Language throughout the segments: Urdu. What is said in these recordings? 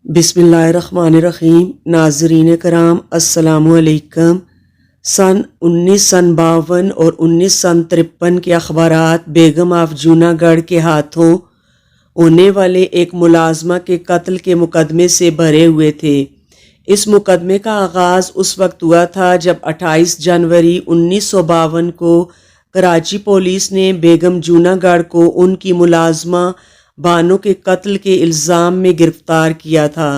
بسم اللہ الرحمن الرحیم۔ ناظرین کرام السلام علیکم۔ سن 1952 اور 1953 کے اخبارات بیگم آف جوناگڑھ کے ہاتھوں ہونے والے ایک ملازمہ کے قتل کے مقدمے سے بھرے ہوئے تھے۔ اس مقدمے کا آغاز اس وقت ہوا تھا جب 28 جنوری 1952 کو کراچی پولیس نے بیگم جوناگڑھ کو ان کی ملازمہ بانو کے قتل کے الزام میں گرفتار کیا تھا۔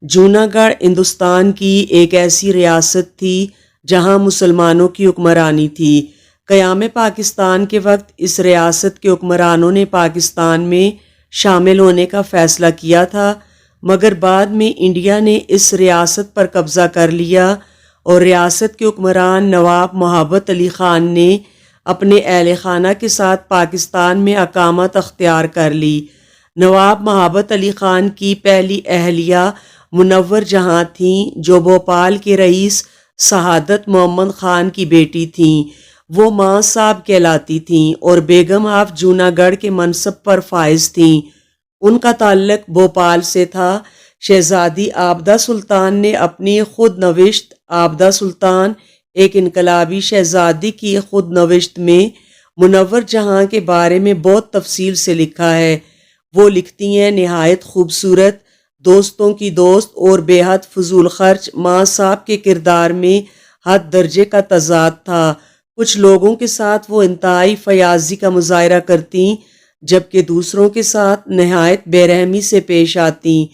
جوناگڑھ ہندوستان کی ایک ایسی ریاست تھی جہاں مسلمانوں کی حکمرانی تھی۔ قیام پاکستان کے وقت اس ریاست کے حکمرانوں نے پاکستان میں شامل ہونے کا فیصلہ کیا تھا، مگر بعد میں انڈیا نے اس ریاست پر قبضہ کر لیا اور ریاست کے حکمران نواب محبت علی خان نے اپنے اہل خانہ کے ساتھ پاکستان میں اقامت اختیار کر لی۔ نواب محبت علی خان کی پہلی اہلیہ منور جہاں تھیں، جو بھوپال کے رئیس سعادت محمد خان کی بیٹی تھیں۔ وہ ماں صاحب کہلاتی تھیں اور بیگم آف جوناگڑھ کے منصب پر فائز تھیں۔ ان کا تعلق بھوپال سے تھا۔ شہزادی آبدہ سلطان نے اپنی خود نوشت آبدہ سلطان ایک انقلابی شہزادی کی خود نوشت میں منور جہاں کے بارے میں بہت تفصیل سے لکھا ہے۔ وہ لکھتی ہیں، نہایت خوبصورت، دوستوں کی دوست اور بے حد فضول خرچ ماں صاحب کے کردار میں حد درجے کا تضاد تھا۔ کچھ لوگوں کے ساتھ وہ انتہائی فیاضی کا مظاہرہ کرتی جبکہ دوسروں کے ساتھ نہایت بے رحمی سے پیش آتی۔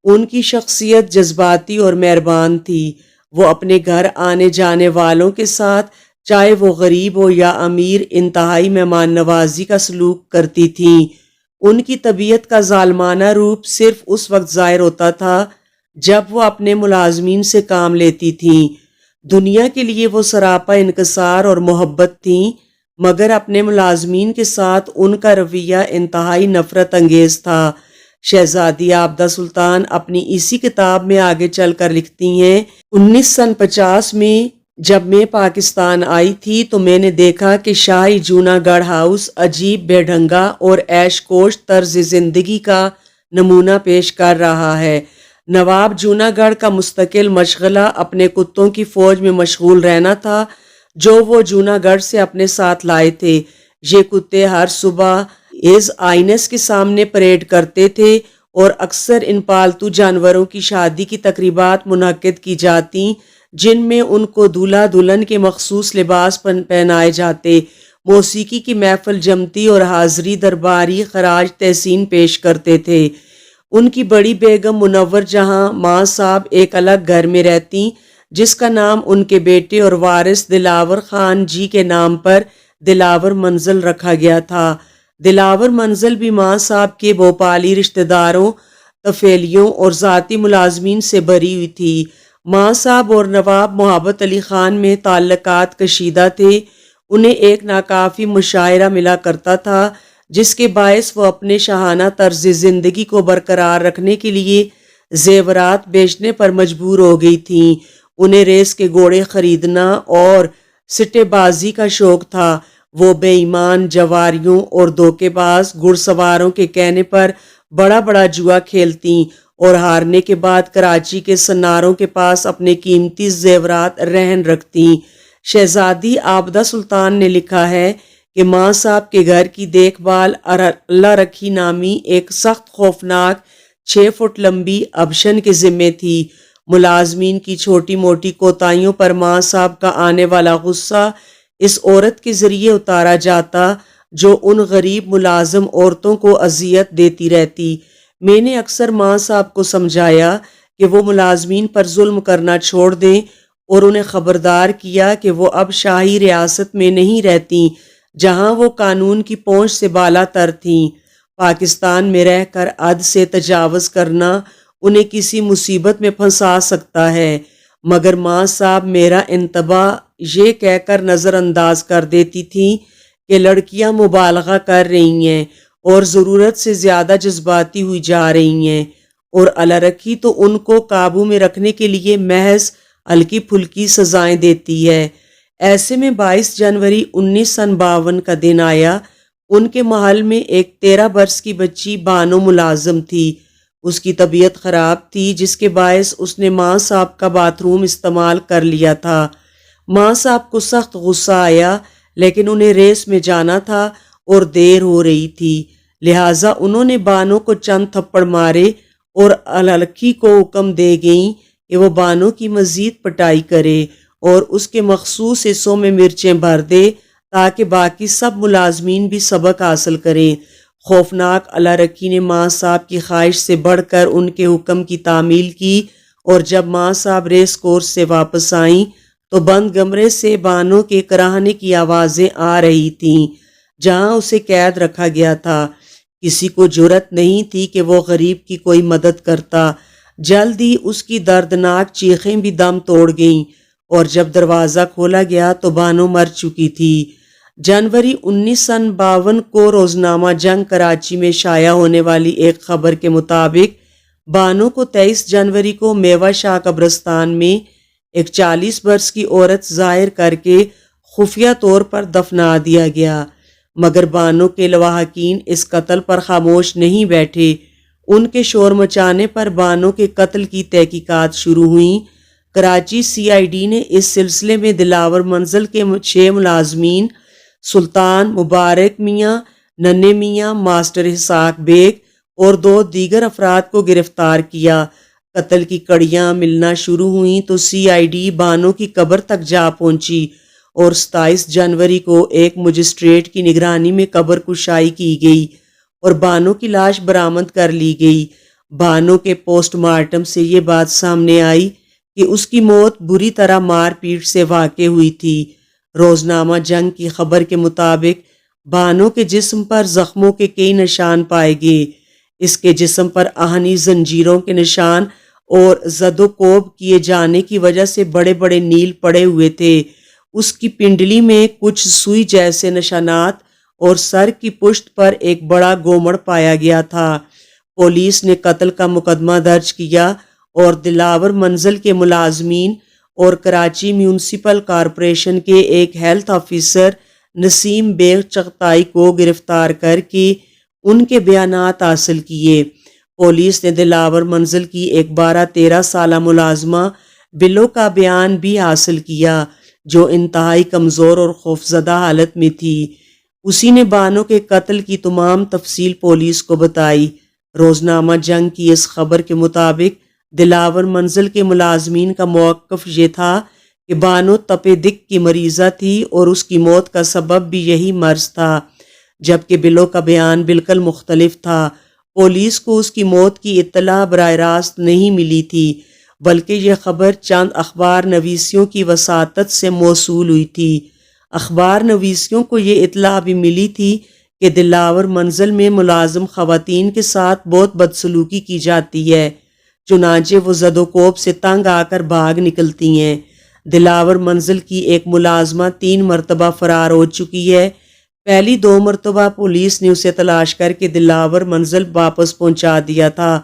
ان کی شخصیت جذباتی اور مہربان تھی۔ وہ اپنے گھر آنے جانے والوں کے ساتھ، چاہے وہ غریب ہو یا امیر، انتہائی مہمان نوازی کا سلوک کرتی تھیں۔ ان کی طبیعت کا ظالمانہ روپ صرف اس وقت ظاہر ہوتا تھا جب وہ اپنے ملازمین سے کام لیتی تھیں۔ دنیا کے لیے وہ سراپا انکسار اور محبت تھیں، مگر اپنے ملازمین کے ساتھ ان کا رویہ انتہائی نفرت انگیز تھا۔ شہزادی آبدہ سلطان اپنی اسی کتاب میں آگے چل کر لکھتی ہیں، 1950 میں جب میں پاکستان آئی تھی تو میں نے دیکھا کہ شاہی جوناگڑھ ہاؤس عجیب بے ڈھنگا اور عیش کوش طرز زندگی کا نمونہ پیش کر رہا ہے۔ نواب جوناگڑھ کا مستقل مشغلہ اپنے کتوں کی فوج میں مشغول رہنا تھا جو وہ جوناگڑھ سے اپنے ساتھ لائے تھے۔ یہ کتے ہر صبح ہز آئینس کے سامنے پریڈ کرتے تھے اور اکثر ان پالتو جانوروں کی شادی کی تقریبات منعقد کی جاتی جن میں ان کو دولہا دلہن کے مخصوص لباس پہنائے جاتے، موسیقی کی محفل جمتی اور حاضری درباری خراج تحسین پیش کرتے تھے۔ ان کی بڑی بیگم منور جہاں ماں صاحب ایک الگ گھر میں رہتی جس کا نام ان کے بیٹے اور وارث دلاور خان جی کے نام پر دلاور منزل رکھا گیا تھا۔ دلاور منزل بھی ماں صاحب کے بھوپالی رشتہ داروں، طفیلیوں اور ذاتی ملازمین سے بھری ہوئی تھی۔ ماں صاحب اور نواب محبت علی خان میں تعلقات کشیدہ تھے۔ انہیں ایک ناکافی مشاہرہ ملا کرتا تھا جس کے باعث وہ اپنے شاہانہ طرز زندگی کو برقرار رکھنے کے لیے زیورات بیچنے پر مجبور ہو گئی تھیں۔ انہیں ریس کے گھوڑے خریدنا اور سٹے بازی کا شوق تھا۔ وہ بے ایمان جواریوں اور دھوکے باز گھڑ سواروں کے کہنے پر بڑا بڑا جوا کھیلتی اور ہارنے کے بعد کراچی کے سناروں کے پاس اپنے قیمتی زیورات رہن رکھتی۔ شہزادی آبدہ سلطان نے لکھا ہے کہ ماں صاحب کے گھر کی دیکھ بھال اللہ رکھی نامی ایک سخت خوفناک 6 فٹ لمبی ابشن کے ذمے تھی۔ ملازمین کی چھوٹی موٹی کوتاہیوں پر ماں صاحب کا آنے والا غصہ اس عورت کے ذریعے اتارا جاتا جو ان غریب ملازم عورتوں کو اذیت دیتی رہتی۔ میں نے اکثر ماں صاحب کو سمجھایا کہ وہ ملازمین پر ظلم کرنا چھوڑ دیں اور انہیں خبردار کیا کہ وہ اب شاہی ریاست میں نہیں رہتی جہاں وہ قانون کی پہنچ سے بالا تر تھیں۔ پاکستان میں رہ کر حد سے تجاوز کرنا انہیں کسی مصیبت میں پھنسا سکتا ہے، مگر ماں صاحب میرا انتباہ یہ کہہ کر نظر انداز کر دیتی تھیں کہ لڑکیاں مبالغہ کر رہی ہیں اور ضرورت سے زیادہ جذباتی ہوئی جا رہی ہیں، اور اللہ رکھی تو ان کو قابو میں رکھنے کے لیے محض ہلکی پھلکی سزائیں دیتی ہے۔ ایسے میں 22 جنوری 1952 کا دن آیا۔ ان کے محل میں ایک 13 برس کی بچی بانو ملازم تھی۔ اس کی طبیعت خراب تھی جس کے باعث اس نے ماں صاحب کا باتھ روم استعمال کر لیا تھا۔ ماں صاحب کو سخت غصہ آیا، لیکن انہیں ریس میں جانا تھا اور دیر ہو رہی تھی، لہٰذا انہوں نے بانو کو چند تھپڑ مارے اور الرکھی کو حکم دے گئیں کہ وہ بانو کی مزید پٹائی کرے اور اس کے مخصوص حصوں میں مرچیں بھر دے تاکہ باقی سب ملازمین بھی سبق حاصل کریں۔ خوفناک الرکھی نے ماں صاحب کی خواہش سے بڑھ کر ان کے حکم کی تعمیل کی، اور جب ماں صاحب ریس کورس سے واپس آئیں تو بند کمرے سے بانو کے کراہنے کی آوازیں آ رہی تھیں جہاں اسے قید رکھا گیا تھا۔ کسی کو جرأت نہیں تھی کہ وہ غریب کی کوئی مدد کرتا۔ جلد ہی اس کی دردناک چیخیں بھی دم توڑ گئیں، اور جب دروازہ کھولا گیا تو بانو مر چکی تھی۔ جنوری 1952 کو روزنامہ جنگ کراچی میں شائع ہونے والی ایک خبر کے مطابق بانو کو 23 جنوری کو میوہ شاہ قبرستان میں ایک 40 برس کی عورت ظاہر کر کے خفیہ طور پر دفنا دیا گیا، مگر بانو کے لواحقین اس قتل پر خاموش نہیں بیٹھے۔ ان کے شور مچانے پر بانو کے قتل کی تحقیقات شروع ہوئیں۔ کراچی CID نے اس سلسلے میں دلاور منزل کے 6 ملازمین سلطان مبارک میاں، ننھے میاں، ماسٹر اسحاق بیگ اور 2 دیگر افراد کو گرفتار کیا۔ قتل کی کڑیاں ملنا شروع ہوئیں تو CID بانو کی قبر تک جا پہنچی اور 27 جنوری کو ایک مجسٹریٹ کی نگرانی میں قبر کشائی کی گئی اور بانو کی لاش برآمد کر لی گئی۔ بانو کے پوسٹ مارٹم سے یہ بات سامنے آئی کہ اس کی موت بری طرح مار پیٹ سے واقع ہوئی تھی۔ روزنامہ جنگ کی خبر کے مطابق بانو کے جسم پر زخموں کے کئی نشان پائے گئے۔ اس کے جسم پر آہنی زنجیروں کے نشان اور زد و کوب کیے جانے کی وجہ سے بڑے بڑے نیل پڑے ہوئے تھے۔ اس کی پنڈلی میں کچھ سوئی جیسے نشانات اور سر کی پشت پر ایک بڑا گومڑ پایا گیا تھا۔ پولیس نے قتل کا مقدمہ درج کیا اور دلاور منزل کے ملازمین اور کراچی میونسپل کارپوریشن کے ایک ہیلتھ آفیسر نسیم بیگ چغتائی کو گرفتار کر کے ان کے بیانات حاصل کیے۔ پولیس نے دلاور منزل کی ایک 12-13 سالہ ملازمہ بلو کا بیان بھی حاصل کیا جو انتہائی کمزور اور خوفزدہ حالت میں تھی۔ اسی نے بانو کے قتل کی تمام تفصیل پولیس کو بتائی۔ روزنامہ جنگ کی اس خبر کے مطابق دلاور منزل کے ملازمین کا موقف یہ تھا کہ بانو تپے دق کی مریضہ تھی اور اس کی موت کا سبب بھی یہی مرض تھا، جبکہ بلو کا بیان بالکل مختلف تھا۔ پولیس کو اس کی موت کی اطلاع براہ راست نہیں ملی تھی، بلکہ یہ خبر چند اخبار نویسیوں کی وساطت سے موصول ہوئی تھی۔ اخبار نویسیوں کو یہ اطلاع بھی ملی تھی کہ دلاور منزل میں ملازم خواتین کے ساتھ بہت بدسلوکی کی جاتی ہے، چنانچہ وہ زد و کوب سے تنگ آ کر بھاگ نکلتی ہیں۔ دلاور منزل کی ایک ملازمہ 3 مرتبہ فرار ہو چکی ہے۔ پہلی 2 مرتبہ پولیس نے اسے تلاش کر کے دلاور منزل واپس پہنچا دیا تھا،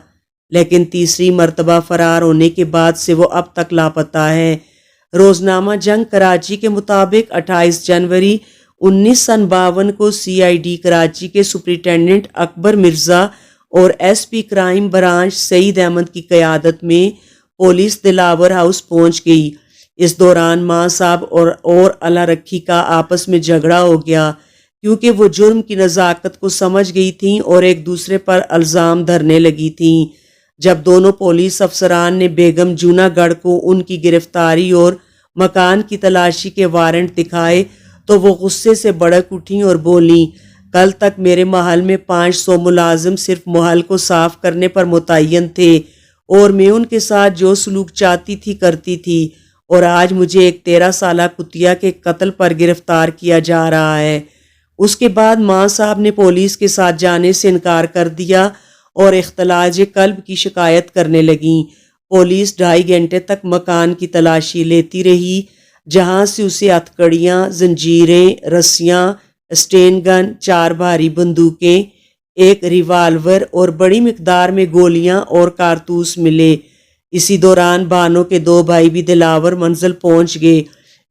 لیکن تیسری مرتبہ فرار ہونے کے بعد سے وہ اب تک لاپتہ ہے۔ روزنامہ جنگ کراچی کے مطابق 28 جنوری 1952 کو CID کراچی کے سپرنٹینڈنٹ اکبر مرزا اور SP کرائم برانچ سعید احمد کی قیادت میں پولیس دلاور ہاؤس پہنچ گئی۔ اس دوران ماں صاحب اور الرکھی کا آپس میں جھگڑا ہو گیا، کیونکہ وہ جرم کی نزاکت کو سمجھ گئی تھیں اور ایک دوسرے پر الزام دھرنے لگی تھیں۔ جب دونوں پولیس افسران نے بیگم جونا گڑھ کو ان کی گرفتاری اور مکان کی تلاشی کے وارنٹ دکھائے تو وہ غصے سے بھڑک اٹھیں اور بولیں، کل تک میرے محل میں 500 ملازم صرف محل کو صاف کرنے پر متعین تھے اور میں ان کے ساتھ جو سلوک چاہتی تھی کرتی تھی، اور آج مجھے ایک 13 سالہ کتیا کے قتل پر گرفتار کیا جا رہا ہے۔ اس کے بعد ماں صاحب نے پولیس کے ساتھ جانے سے انکار کر دیا اور اختلاج قلب کی شکایت کرنے لگیں۔ پولیس 2.5 گھنٹے تک مکان کی تلاشی لیتی رہی، جہاں سے اسے ہتھکڑیاں، زنجیریں، رسیاں، اسٹین گن، 4 بھاری بندوقیں، ایک ریوالور اور بڑی مقدار میں گولیاں اور کارتوس ملے۔ اسی دوران بانو کے 2 بھائی بھی دلاور منزل پہنچ گئے،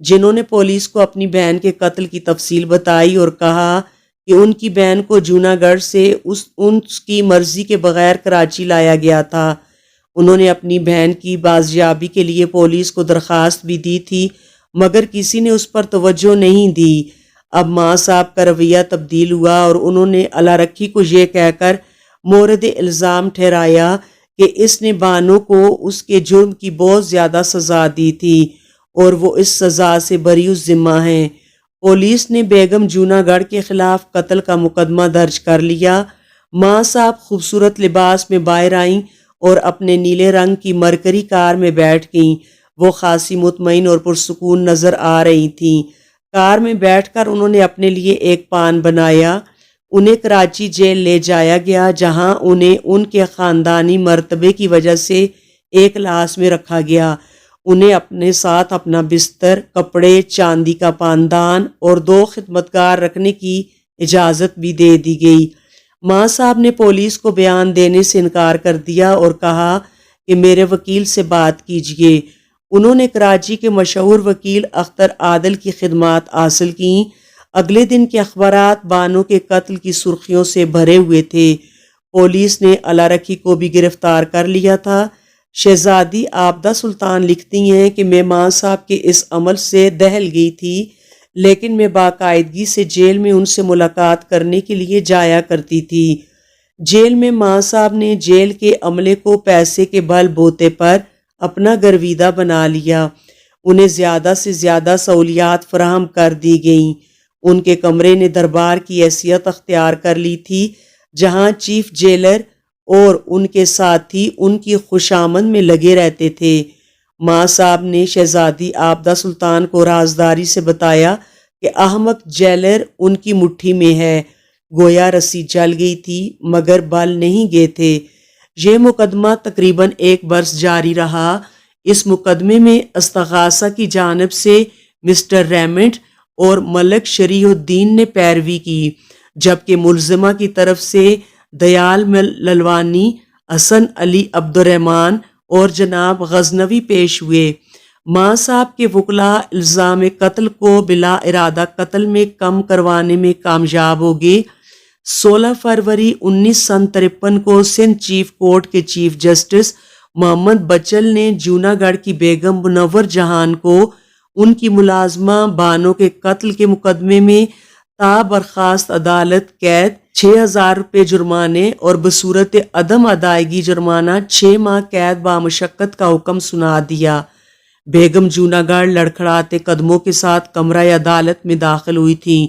جنہوں نے پولیس کو اپنی بہن کے قتل کی تفصیل بتائی اور کہا کہ ان کی بہن کو جوناگڑھ سے ان کی مرضی کے بغیر کراچی لایا گیا تھا۔ انہوں نے اپنی بہن کی بازیابی کے لیے پولیس کو درخواست بھی دی تھی، مگر کسی نے اس پر توجہ نہیں دی۔ اب ماں صاحب کا رویہ تبدیل ہوا اور انہوں نے اللہ رکھی کو یہ کہہ کر مورد الزام ٹھہرایا کہ اس نے بانو کو اس کے جرم کی بہت زیادہ سزا دی تھی اور وہ اس سزا سے بری الذمہ ہیں۔ پولیس نے بیگم جوناگڑھ کے خلاف قتل کا مقدمہ درج کر لیا۔ ماں صاحب خوبصورت لباس میں باہر آئیں اور اپنے نیلے رنگ کی مرکری کار میں بیٹھ گئیں۔ وہ خاصی مطمئن اور پرسکون نظر آ رہی تھیں۔ کار میں بیٹھ کر انہوں نے اپنے لیے ایک پان بنایا۔ انہیں کراچی جیل لے جایا گیا، جہاں انہیں ان کے خاندانی مرتبے کی وجہ سے ایک لاش میں رکھا گیا۔ انہیں اپنے ساتھ اپنا بستر، کپڑے، چاندی کا پاندان اور 2 خدمتگار رکھنے کی اجازت بھی دے دی گئی۔ ماں صاحب نے پولیس کو بیان دینے سے انکار کر دیا اور کہا کہ میرے وکیل سے بات کیجیے۔ انہوں نے کراچی کے مشہور وکیل اختر عادل کی خدمات حاصل کیں۔ اگلے دن کے اخبارات بانو کے قتل کی سرخیوں سے بھرے ہوئے تھے۔ پولیس نے اللہ رکھی کو بھی گرفتار کر لیا تھا۔ شہزادی عابدہ سلطان لکھتی ہیں کہ میں ماں صاحب کے اس عمل سے دہل گئی تھی، لیکن میں باقاعدگی سے جیل میں ان سے ملاقات کرنے کے لیے جایا کرتی تھی۔ جیل میں ماں صاحب نے جیل کے عملے کو پیسے کے بل بوتے پر اپنا گرویدہ بنا لیا۔ انہیں زیادہ سے زیادہ سہولیات فراہم کر دی گئیں۔ ان کے کمرے نے دربار کی حیثیت اختیار کر لی تھی، جہاں چیف جیلر اور ان کے ساتھی ان کی خوشامد میں لگے رہتے تھے۔ ماں صاحب نے شہزادی عابدہ سلطان کو رازداری سے بتایا کہ احمق جیلر ان کی مٹھی میں ہے۔ گویا رسی جل گئی تھی مگر بل نہیں گئے تھے۔ یہ مقدمہ تقریباً 1 برس جاری رہا۔ اس مقدمے میں استغاثہ کی جانب سے مسٹر ریمنڈ اور ملک شریح الدین نے پیروی کی، جبکہ ملزمہ کی طرف سے دیال للوانی، حسن علی عبدالرحمن اور جناب غزنوی پیش ہوئے۔ ماں صاحب کے وکلاء الزام قتل کو بلا ارادہ قتل میں کم کروانے میں کامیاب ہو گئے۔ 16 فروری 1953 کو سندھ چیف کورٹ کے چیف جسٹس محمد بچل نے جوناگڑھ کی بیگم منور جہان کو ان کی ملازمہ بانو کے قتل کے مقدمے میں تا برخاست عدالت قید، 6,000 روپے جرمانے اور بصورت عدم ادائیگی جرمانہ 6 ماہ قید بامشقت کا حکم سنا دیا۔ بیگم جوناگڑھ لڑکھڑاتے قدموں کے ساتھ کمرہ عدالت میں داخل ہوئی تھیں۔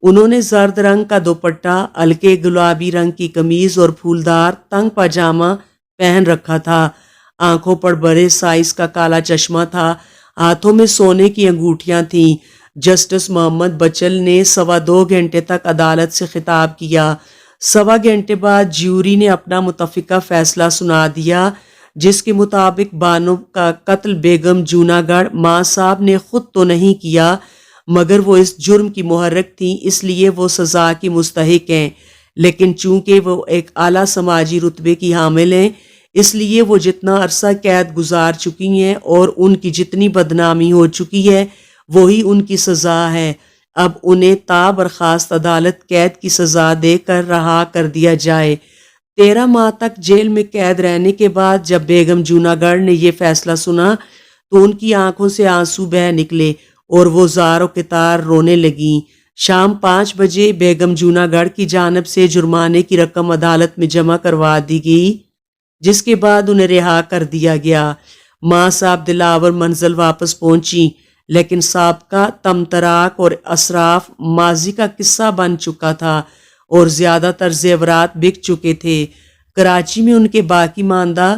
انہوں نے زرد رنگ کا دوپٹہ، ہلکے گلابی رنگ کی قمیض اور پھولدار تنگ پاجامہ پہن رکھا تھا۔ آنکھوں پر بڑے سائز کا کالا چشمہ تھا، ہاتھوں میں سونے کی انگوٹھیاں تھیں۔ جسٹس محمد بچل نے 2.25 گھنٹے تک عدالت سے خطاب کیا۔ 1.25 گھنٹے بعد جیوری نے اپنا متفقہ فیصلہ سنا دیا، جس کے مطابق بانو کا قتل بیگم جوناگڑھ ماں صاحب نے خود تو نہیں کیا، مگر وہ اس جرم کی محرک تھیں، اس لیے وہ سزا کی مستحق ہیں۔ لیکن چونکہ وہ ایک اعلیٰ سماجی رتبے کی حامل ہیں، اس لیے وہ جتنا عرصہ قید گزار چکی ہیں اور ان کی جتنی بدنامی ہو چکی ہے وہی ان کی سزا ہے۔ اب انہیں تا برخاست عدالت قید کی سزا دے کر رہا کر دیا جائے۔ 13 ماہ تک جیل میں قید رہنے کے بعد جب بیگم جوناگڑھ نے یہ فیصلہ سنا تو ان کی آنکھوں سے آنسو بہہ نکلے اور وہ زار و قطار رونے لگیں۔ شام 5 بجے بیگم جوناگڑھ کی جانب سے جرمانے کی رقم عدالت میں جمع کروا دی گئی، جس کے بعد انہیں رہا کر دیا گیا۔ ماں صاحب دلاور منزل واپس پہنچی، لیکن سابقہ تمتراک اور اسراف ماضی کا قصہ بن چکا تھا اور زیادہ تر زیورات بک چکے تھے۔ کراچی میں ان کے باقی ماندہ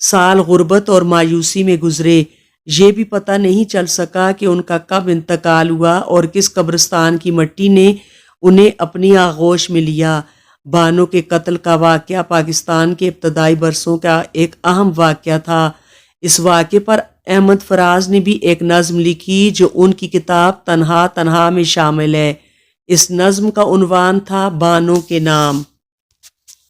سال غربت اور مایوسی میں گزرے۔ یہ بھی پتہ نہیں چل سکا کہ ان کا کب انتقال ہوا اور کس قبرستان کی مٹی نے انہیں اپنی آغوش میں لیا۔ بانو کے قتل کا واقعہ پاکستان کے ابتدائی برسوں کا ایک اہم واقعہ تھا۔ اس واقعے پر احمد فراز نے بھی ایک نظم لکھی جو ان کی کتاب تنہا تنہا میں شامل ہے۔ اس نظم کا عنوان تھا بانو کے نام۔